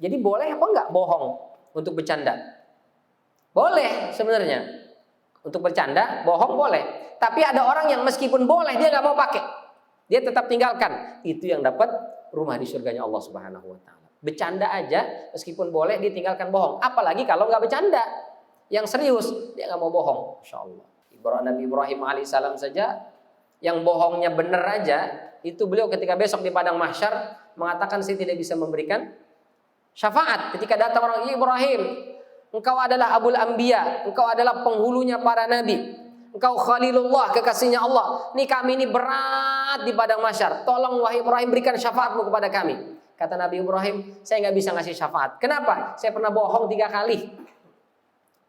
Jadi boleh apa enggak bohong untuk bercanda? Boleh sebenarnya. Untuk bercanda, bohong boleh. Tapi ada orang yang meskipun boleh, dia nggak mau pakai. Dia tetap tinggalkan. Itu yang dapat rumah di surganya Allah Subhanahu wa Ta'ala. Bercanda aja, meskipun boleh, dia tinggalkan bohong. Apalagi kalau nggak bercanda. Yang serius, dia nggak mau bohong. Masya Allah. Nabi Ibrahim alaihissalam saja, yang bohongnya bener aja, itu beliau ketika besok di padang mahsyar mengatakan, saya tidak bisa memberikan syafaat. Ketika datang orang, Ibrahim, engkau adalah Abul Anbiya, engkau adalah penghulunya para nabi, engkau Khalilullah, kekasihnya Allah. Nih kami ini berat di padang mahsyar. Tolong wahai Ibrahim, berikan syafaatmu kepada kami. Kata Nabi Ibrahim, saya nggak bisa ngasih syafaat. Kenapa? Saya pernah bohong 3 kali.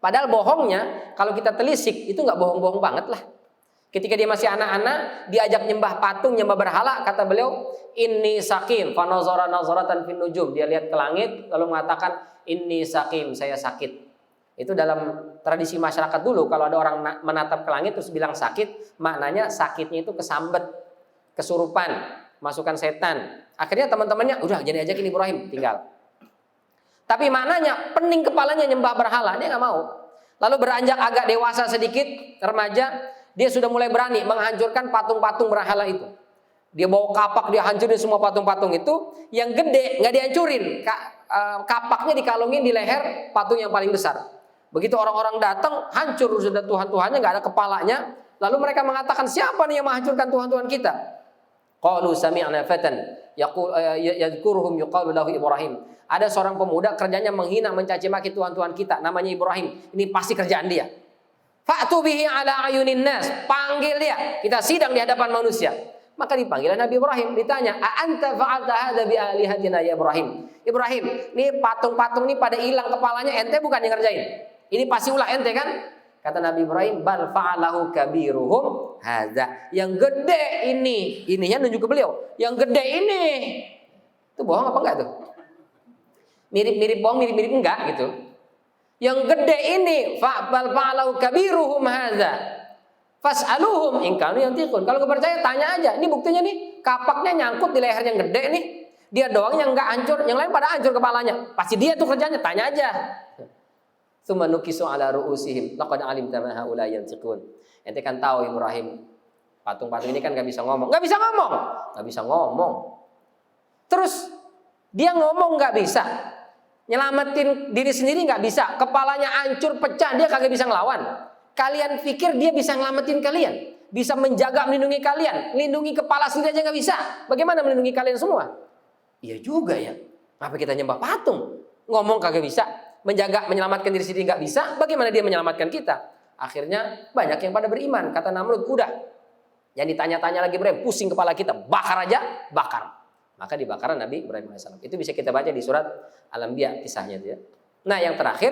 Padahal bohongnya, kalau kita telisik, itu nggak bohong-bohong banget lah. Ketika dia masih anak-anak, diajak nyembah patung, nyembah berhala, kata beliau, inni sakim, fanazara nazaratan fin nujum. Dia lihat ke langit, lalu mengatakan, inni sakim, saya sakit. Itu dalam tradisi masyarakat dulu, kalau ada orang menatap ke langit terus bilang sakit, maknanya sakitnya itu kesambet, kesurupan, masukan setan. Akhirnya teman-temannya udah jadi ajakin Ibrahim, tinggal. Tapi maknanya pening kepalanya nyembah berhala, dia nggak mau. Lalu beranjak agak dewasa sedikit, remaja, dia sudah mulai berani menghancurkan patung-patung berhala itu. Dia bawa kapak, dia hancurin semua patung-patung itu. Yang gede nggak dihancurin, kapaknya dikalungin di leher patung yang paling besar. Begitu orang-orang datang, hancur sudah Tuhan-Tuhannya, nggak ada kepalanya. Lalu mereka mengatakan, siapa nih yang menghancurkan Tuhan-Tuhan kita? Qalu sami'na fatan yadhkuruhum yuqalu lahu Ibrahim. Ada seorang pemuda kerjanya menghina, mencaci maki Tuhan-Tuhan kita, namanya Ibrahim. Ini pasti kerjaan dia. Fa'tu bihi ala ayunin nas. Panggil dia, kita sidang di hadapan manusia. Maka dipanggil Nabi Ibrahim, ditanya, "A anta fa'alta hadza bi alihatina ya Ibrahim?" Ibrahim, ini patung-patung ini pada hilang kepalanya, ente bukan yang ngerjain. Ini pasti ulah ente kan? Kata Nabi Ibrahim, "Bal fa'alahu kabiruhum hadza." Yang gede ini, ininya nunjuk ke beliau. Yang gede ini. Itu bohong apa enggak tuh? Mirip-mirip bohong, mirip-mirip enggak gitu. Yang gede ini, bal fa'alahu kabiruhum hadza. Fas'aluhum in kanu yantiqun. Kalau enggak percaya tanya aja. Ini buktinya nih, kapaknya nyangkut di leher yang gede nih. Dia doang yang enggak hancur, yang lain pada hancur kepalanya. Pasti dia tuh kerjanya, tanya aja. Tsumma nukisu ala ru'usihim laqad alimta ma haula yantiqun. Ente kan tahu Ibrahim, patung-patung ini kan enggak bisa ngomong. Enggak bisa ngomong. Enggak bisa ngomong. Terus dia ngomong enggak bisa. Nyelamatin diri sendiri enggak bisa. Kepalanya hancur, pecah, dia kagak bisa ngelawan. Kalian pikir dia bisa ngelamatin kalian? Bisa menjaga, melindungi kalian? Melindungi kepala sendiri aja nggak bisa. Bagaimana melindungi kalian semua? Iya juga ya. Apa kita nyembah patung? Ngomong kagak bisa. Menjaga, menyelamatkan diri sendiri nggak bisa. Bagaimana dia menyelamatkan kita? Akhirnya banyak yang pada beriman. Kata Namrud, udah. Yang ditanya-tanya lagi Ibrahim, pusing kepala kita. Bakar aja, bakar. Maka dibakar Nabi Ibrahim AS. Itu bisa kita baca di surat Al-Anbiya kisahnya itu ya. Nah yang terakhir,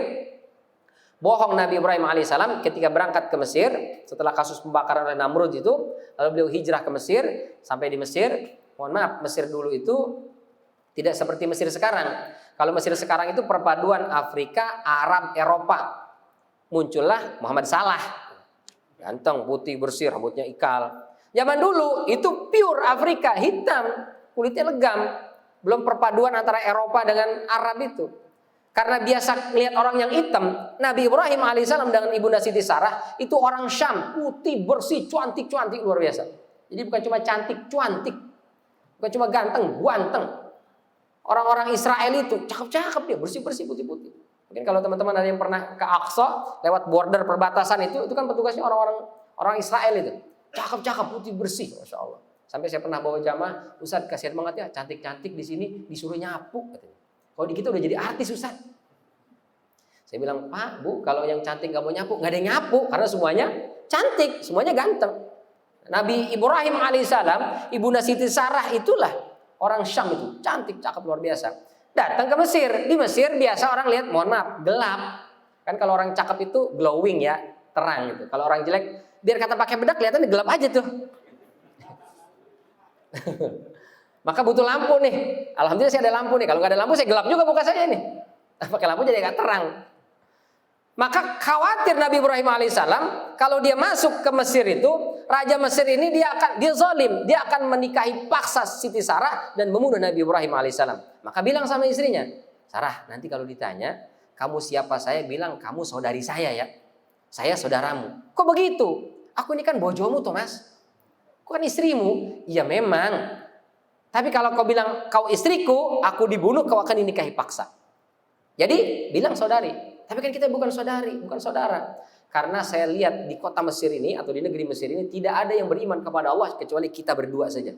bohong Nabi Ibrahim alaihissalam ketika berangkat ke Mesir setelah kasus pembakaran oleh Namrud itu, lalu beliau hijrah ke Mesir. Sampai di Mesir, mohon maaf, Mesir dulu itu tidak seperti Mesir sekarang. Kalau Mesir sekarang itu perpaduan Afrika, Arab, Eropa. Muncullah Muhammad Salah, ganteng, putih, bersih, rambutnya ikal. Zaman dulu itu pure Afrika, hitam, kulitnya legam. Belum perpaduan antara Eropa dengan Arab itu. Karena biasa lihat orang yang hitam, Nabi Ibrahim alaihissalam dengan Ibunda Siti Sarah itu orang Syam, putih, bersih, cantik luar biasa. Jadi bukan cuma cantik, cuantik. Bukan cuma ganteng, guanteng. Orang-orang Israel itu cakep-cakep dia, bersih-bersih, putih-putih. Mungkin kalau teman-teman ada yang pernah ke Aqsa lewat border perbatasan itu kan petugasnya orang Israel itu. Cakep-cakep, putih, bersih, Masya Allah. Sampai saya pernah bawa jamaah, Ustaz kasihan banget ya, cantik-cantik di sini disuruh nyapu katanya. Kalau di kita udah jadi artis Ustaz. Saya bilang, Pak, Bu, kalau yang cantik gak mau nyapu, gak ada yang nyapu. Karena semuanya cantik, semuanya ganteng. Nabi Ibrahim alaihissalam, Ibunda Siti Sarah itulah orang Syam itu. Cantik, cakep, luar biasa. Datang ke Mesir. Di Mesir biasa orang lihat, mohon maaf, gelap. Kan kalau orang cakep itu glowing ya, terang gitu. Kalau orang jelek, biar kata pakai bedak, kelihatannya gelap aja tuh. Maka butuh lampu nih. Alhamdulillah saya ada lampu nih. Kalau nggak ada lampu saya gelap juga muka saya nih. Pakai lampu jadi nggak terang. Maka khawatir Nabi Ibrahim alaihissalam kalau dia masuk ke Mesir itu, raja Mesir ini dia zalim, dia akan menikahi paksa Siti Sarah dan membunuh Nabi Ibrahim alaihissalam. Maka bilang sama istrinya, Sarah, nanti kalau ditanya kamu siapa, saya bilang kamu saudari saya ya. Saya saudaramu. Kok begitu? Aku ini kan bojomu Thomas. Kok kan istrimu? Iya memang. Tapi kalau kau bilang kau istriku, aku dibunuh, kau akan dinikahi paksa. Jadi bilang saudari. Tapi kan kita bukan saudari, bukan saudara. Karena saya lihat di kota Mesir ini atau di negeri Mesir ini tidak ada yang beriman kepada Allah kecuali kita berdua saja.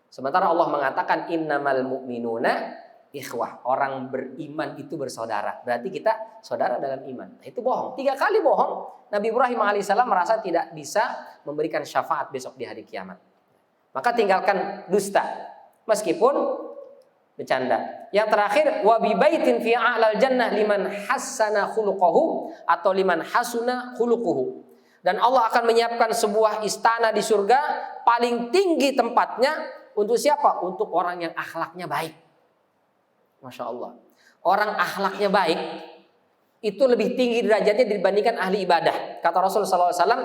Sementara Allah mengatakan innamal mu'minuna ikhwah. Orang beriman itu bersaudara. Berarti kita saudara dalam iman. Nah, itu bohong. 3 kali bohong. Nabi Ibrahim alaihissalam merasa tidak bisa memberikan syafaat besok di hari kiamat. Maka tinggalkan dusta. Meskipun bercanda. Yang terakhir, wa bi baitin fi a'lal jannah liman hassana khuluquhu atau liman hasuna khuluquhu. Dan Allah akan menyiapkan sebuah istana di surga paling tinggi tempatnya untuk siapa? Untuk orang yang akhlaknya baik. Masya Allah. Orang akhlaknya baik itu lebih tinggi derajatnya dibandingkan ahli ibadah. Kata Rasulullah SAW,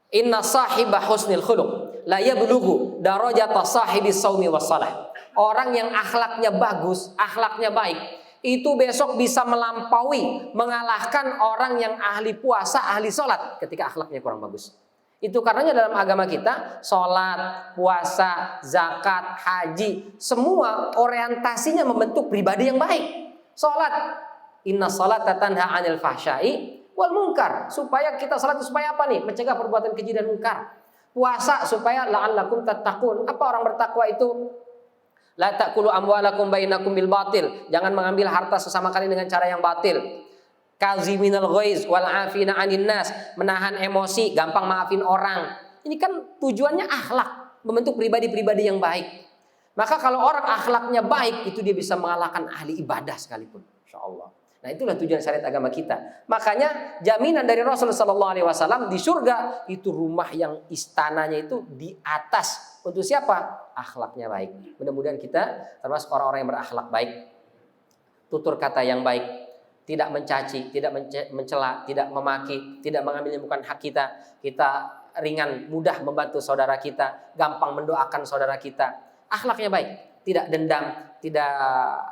inna sahibah husnil khuluq la yablughu darajata sahibis saumi was salah. Orang yang akhlaknya bagus, akhlaknya baik, itu besok bisa melampaui, mengalahkan orang yang ahli puasa, ahli sholat ketika akhlaknya kurang bagus. Itu karenanya dalam agama kita, sholat, puasa, zakat, haji, semua orientasinya membentuk pribadi yang baik. Sholat, inna sholata tanha 'anil fahsya'i wal munkar. Supaya kita sholat itu supaya apa nih? Mencegah perbuatan keji dan munkar. Puasa supaya la'allakum tattaqun. Apa orang bertakwa itu? La ta'kulu amwalakum bainakum bil batil. Jangan mengambil harta sesama kalian dengan cara yang batil. Kaziminal ghaiz wal afina 'anil nas. Menahan emosi, gampang maafin orang. Ini kan tujuannya akhlak, membentuk pribadi-pribadi yang baik. Maka kalau orang akhlaknya baik, itu dia bisa mengalahkan ahli ibadah sekalipun, insyaallah. Nah, itulah tujuan syariat agama kita. Makanya jaminan dari Rasulullah SAW di surga itu rumah yang istananya itu di atas. Untuk siapa? Akhlaknya baik. Mudah-mudahan kita termasuk orang-orang yang berakhlak baik, tutur kata yang baik, tidak mencaci, tidak mencela, tidak memaki, tidak mengambil yang bukan hak kita. Kita ringan, mudah membantu saudara kita, gampang mendoakan saudara kita. Akhlaknya baik, tidak dendam, tidak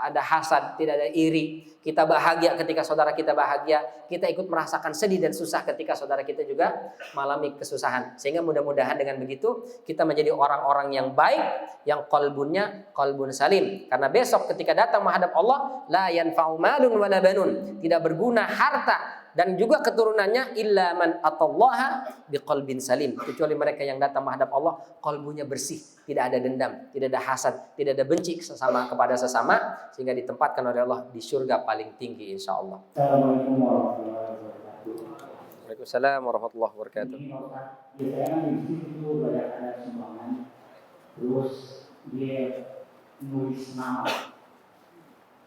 ada hasad, tidak ada iri. Kita bahagia ketika saudara kita bahagia. Kita ikut merasakan sedih dan susah ketika saudara kita juga mengalami kesusahan. Sehingga mudah-mudahan dengan begitu kita menjadi orang-orang yang baik, yang qalbunnya qalbun salim. Karena besok ketika datang menghadap Allah, la yanfa'u malun wala banun, tidak berguna harta dan juga keturunannya illa man atallaha biqalbin salim, kecuali mereka yang datang menghadap Allah qalbunya bersih, tidak ada dendam, tidak ada hasad, tidak ada benci sesama kepada sesama, sehingga ditempatkan oleh Allah di surga paling tinggi insyaallah. Assalamualaikum warahmatullahi wabarakatuh. Waalaikumsalam warahmatullahi wabarakatuh. Ini biasanya di situ banyak ada sumbangan, terus dia nulis nama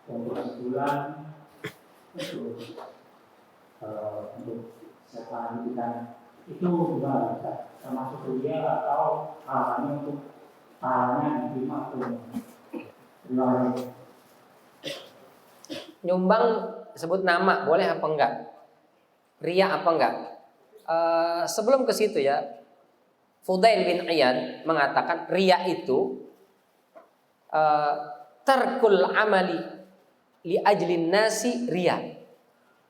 untuk sebulan, terus untuk siapa kita itu gimana, termasuk dia atau halnya untuk halnya diterima atau Nyumbang sebut nama boleh apa enggak? Ria apa enggak? Sebelum ke situ ya, Fudail bin Iyad mengatakan ria itu tarkul amali li ajlin nasi ria.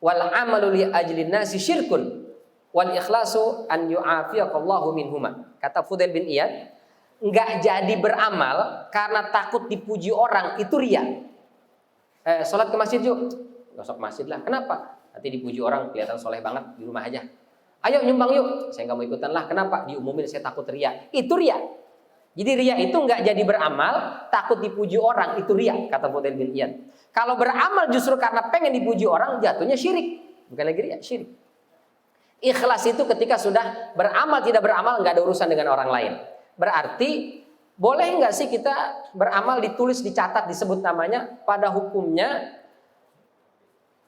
Wal amalu li ajlin nasi syirkun wal ikhlasu an yu'afiyaqallahu minhuma. Kata Fudail bin Iyad, enggak jadi beramal karena takut dipuji orang itu ria. Sholat ke masjid yuk. Enggak usah ke masjid lah. Kenapa? Nanti dipuji orang kelihatan soleh banget, di rumah aja. Ayo nyumbang yuk. Saya enggak mau ikutan lah. Kenapa? Diumumin saya takut ria. Itu ria. Jadi ria itu enggak jadi beramal, takut dipuji orang, itu ria, kata Fudail bin Iyad. Kalau beramal justru karena pengen dipuji orang, jatuhnya syirik. Bukan lagi ria, syirik. Ikhlas itu ketika sudah beramal, tidak beramal, enggak ada urusan dengan orang lain. Berarti, boleh enggak sih kita beramal ditulis, dicatat, disebut namanya? Pada hukumnya,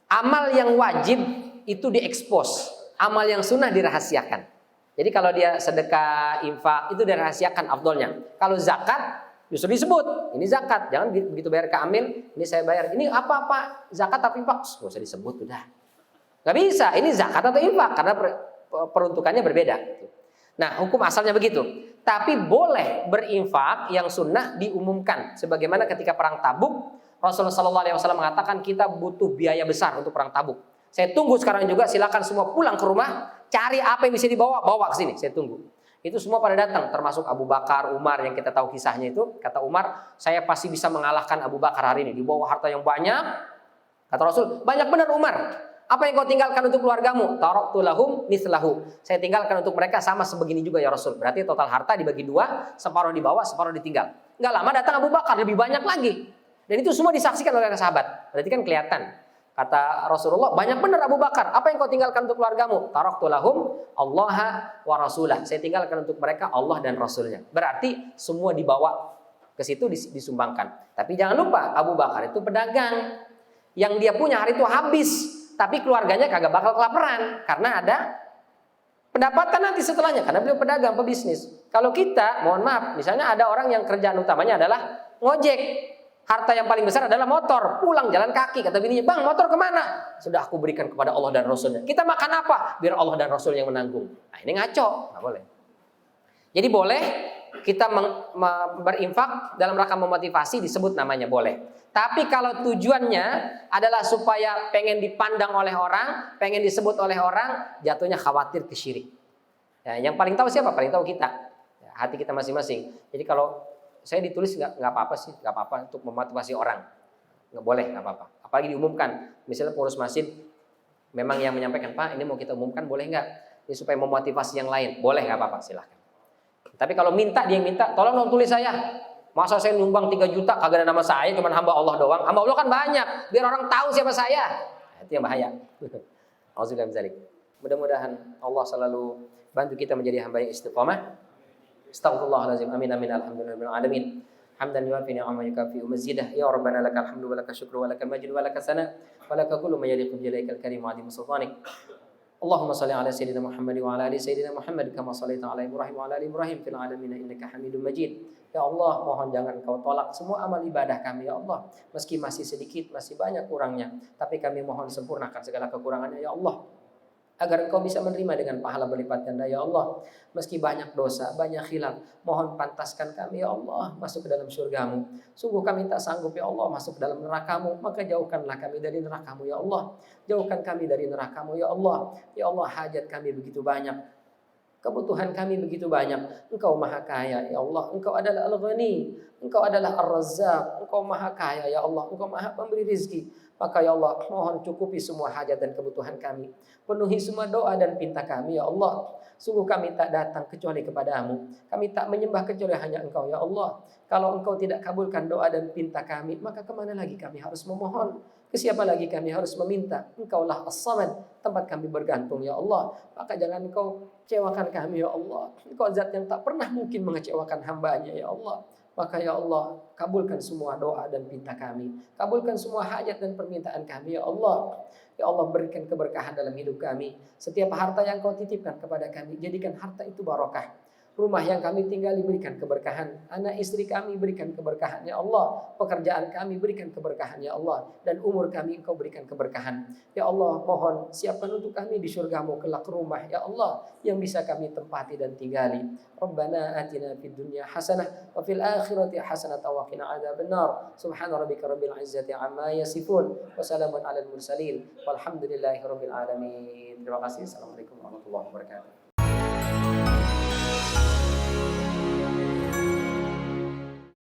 amal yang wajib itu diekspos. Amal yang sunnah dirahasiakan. Jadi kalau dia sedekah, infak, itu dirahasiakan afdolnya. Kalau zakat, justru disebut. Ini zakat, jangan begitu bayar ke amil, ini saya bayar. Ini apa-apa, zakat atau infak? Gak usah disebut, udah. Gak bisa, ini zakat atau infak, karena peruntukannya berbeda. Nah, hukum asalnya begitu. Tapi boleh berinfak yang sunnah diumumkan. Sebagaimana ketika perang Tabuk, Rasulullah SAW mengatakan kita butuh biaya besar untuk perang Tabuk. Saya tunggu sekarang juga, silakan semua pulang ke rumah, cari apa yang bisa dibawa, bawa ke sini. Saya tunggu. Itu semua pada datang, termasuk Abu Bakar, Umar yang kita tahu kisahnya itu. Kata Umar, saya pasti bisa mengalahkan Abu Bakar hari ini. Dibawa harta yang banyak. Kata Rasul, banyak benar Umar. Apa yang kau tinggalkan untuk keluargamu? Taraktu lahum mislahu. Saya tinggalkan untuk mereka sama sebegini juga ya Rasul. Berarti total harta dibagi dua, separuh dibawa, separuh ditinggal. Enggak lama datang Abu Bakar, lebih banyak lagi. Dan itu semua disaksikan oleh sahabat. Berarti kan kelihatan. Kata Rasulullah, banyak benar Abu Bakar. Apa yang kau tinggalkan untuk keluargamu? Taraktu lahum Allah wa rasulah. Saya tinggalkan untuk mereka Allah dan Rasulnya. Berarti semua dibawa ke situ disumbangkan. Tapi jangan lupa, Abu Bakar itu pedagang. Yang dia punya hari itu habis. Tapi keluarganya kagak bakal kelaparan. Karena ada pendapatan nanti setelahnya. Karena beliau pedagang, pebisnis. Kalau kita, mohon maaf, misalnya ada orang yang kerjaan utamanya adalah ngojek. Harta yang paling besar adalah motor. Pulang jalan kaki. Kata bininya, bang motor kemana? Sudah aku berikan kepada Allah dan Rasulnya. Kita makan apa? Biar Allah dan Rasul yang menanggung. Nah ini ngaco. Nggak boleh. Jadi boleh kita berinfak dalam rangka memotivasi, disebut namanya boleh. Tapi kalau tujuannya adalah supaya pengen dipandang oleh orang, pengen disebut oleh orang, jatuhnya khawatir ke syirik. Ya, yang paling tahu siapa? Paling tahu kita. Ya, hati kita masing-masing. Jadi kalau saya ditulis nggak apa-apa sih, nggak apa-apa untuk memotivasi orang, nggak boleh, nggak apa-apa. Apalagi diumumkan, misalnya pengurus masjid memang yang menyampaikan, Pak ini mau kita umumkan boleh nggak? Ini supaya memotivasi yang lain, boleh nggak apa-apa, silahkan. Tapi kalau minta, dia yang minta, tolong dong tulis saya. Masa saya nyumbang 3 juta kagak ada nama saya, cuma hamba Allah doang. Hamba Allah kan banyak, biar orang tahu siapa saya. Nah, itu yang bahaya. Mudah-mudahan Allah selalu bantu kita menjadi hamba yang istiqomah. Astaghfirullahaladzim. Amin amin alhamdulillahirabbil alamin. Hamdan yuwafi ni'ama yukafi mazidah. Ya Rabbana lakal hamdu wa lakal syukru wa lakal majdu wa lakal sana wa lakal kullu ma yaliqu bi jalalikal karim wa azim sultanik. Allahumma shalli ala sayyidina Muhammad wa ala ali sayyidina Muhammad kama shallaita ala Ibrahim wa ala ali Ibrahim fil alamin innaka Hamidum Majid. Ya Allah, mohon jangan Kau tolak semua amal ibadah kami ya Allah. Meski masih sedikit, masih banyak kurangnya, tapi kami mohon sempurnakan segala kekurangannya ya Allah, agar Engkau bisa menerima dengan pahala berlipat ganda ya Allah. Meski banyak dosa, banyak khilaf, mohon pantaskan kami ya Allah masuk ke dalam surgamu. Sungguh kami tak sanggup ya Allah masuk ke dalam nerakamu, maka jauhkanlah kami dari nerakamu ya Allah. Jauhkan kami dari nerakamu ya Allah. Ya Allah, hajat kami begitu banyak, kebutuhan kami begitu banyak. Engkau maha kaya ya Allah. Engkau adalah Al-Ghani, Engkau adalah Ar-Razzaq. Engkau maha kaya ya Allah. Engkau maha pemberi rizki. Maka ya Allah, mohon cukupi semua hajat dan kebutuhan kami. Penuhi semua doa dan pinta kami ya Allah. Sungguh kami tak datang kecuali kepadamu. Kami tak menyembah kecuali hanya Engkau ya Allah. Kalau Engkau tidak kabulkan doa dan pinta kami, maka kemana lagi kami harus memohon? Ke siapa lagi kami harus meminta? Engkaulah As-Samad, tempat kami bergantung ya Allah. Maka jangan Engkau kecewakan kami ya Allah. Engkau zat yang tak pernah mungkin mengecewakan hambanya ya Allah. Maka ya Allah, kabulkan semua doa dan pinta kami. Kabulkan semua hajat dan permintaan kami ya Allah. Ya Allah, berikan keberkahan dalam hidup kami. Setiap harta yang Kau titipkan kepada kami, jadikan harta itu barokah. Rumah yang kami tinggali berikan keberkahan. Anak istri kami berikan keberkahan ya Allah. Pekerjaan kami berikan keberkahan ya Allah. Dan umur kami Engkau berikan keberkahan. Ya Allah, mohon siapkan untuk kami di surgamu kelak rumah ya Allah yang bisa kami tempati dan tinggali. Rabbana atina fid dunya hasanah wa fil akhirati hasanah wa qina adzabannar. Subhana rabbika rabbil izzati amma yasifun wa salamun alal mursalin walhamdulillahi rabbil alamin. Terima kasih. Assalamualaikum warahmatullahi wabarakatuh.